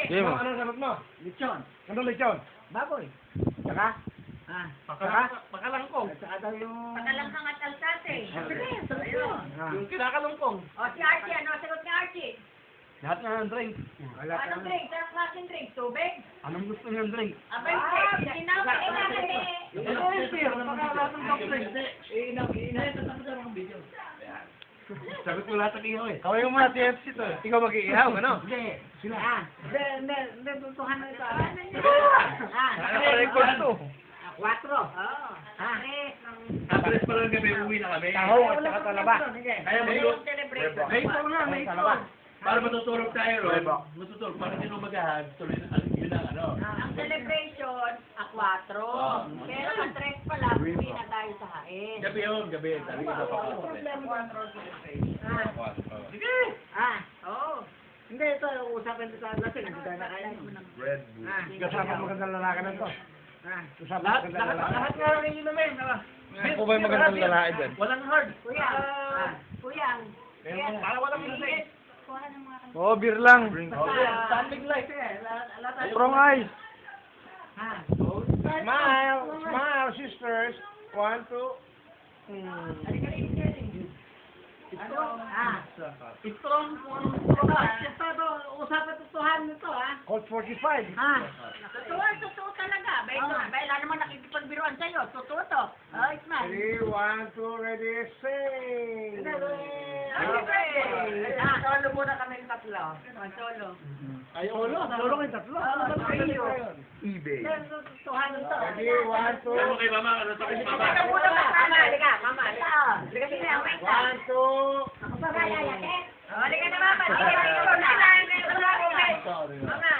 Game mo. Anong sagot mo? Lechon. Anong lechon? Baboy. Saka? Ah. Pakalangkong. At saka daw yung... Pakalanghang at alsate. Sige, sagot yun. Yung kinakalungkong. O, si Archie, ano ang sagot ni Archie? Lahat na ng drink. Anong drink? Anong klaseng drink? Tubig? Anong gusto niyang drink? Abay, sinaw ka eh natin Sagot mo lahat ng ihaw eh. Kaway mo muna TFC to. Ikaw mag-iihaw, ano? Hindi. Sila. Ah. Hindi, tutuhan na ito. Ah, Naka-record to. 4. Oo. Ah. Atres pa lang gabi, uwi na kami. Taho at saka talaba. Kaya may mag- celebration. May ito nga, may ito. Talaba. Para matutulog tayo ron. Bebo. Matutulog. Para hindi magahag. Tuloy na, yun ang ano. Ang celebration, a 4. Pero a 3 pa lang, uwi na tayo sa hain. Gabi yun, gabi. Sabi ko sa Sige. Ah. Oo. Hindi, ito, usapan ito sa lasing. Hindi tayo nakain. Red Bull. Ah. Kasama magandang lalaki na to. Ah. Kasama Lahat, magandang lahat, lalaki. lahat nga rin yun namin. Ako ba yung magandang lalaki dyan? Walang hard. Kuya, kuya. Para walang lasing. Kuha ng mga kanila. Oh, beer lang. Standing light. Strong eyes. Ah. Smile. Smile, sisters. 1, 2. Ano? Ah. Strong. Ito, usapan tutuhan nito, ah. Colt 45. Ah. Totoo talaga. Wala naman nakikipagbiruan sa'yo. Totoo to. Oh, it's not. 3, 1, 2, ready, sing. Solo muna kami ng tatlo. Solo. Ay, olo. Solo kayo tatlo. Ano ba kayo? eBay. Tutuhan nito. Ready, 1, 2. Ano kay mama? Ano sa kay mama? Ito muna ba? Mama, halika. Mama, halika. Halika sila. Wait lang. 1, 2. Ako pa ba, yayate? Halika na, mama. Halika na. Halika na. Mama.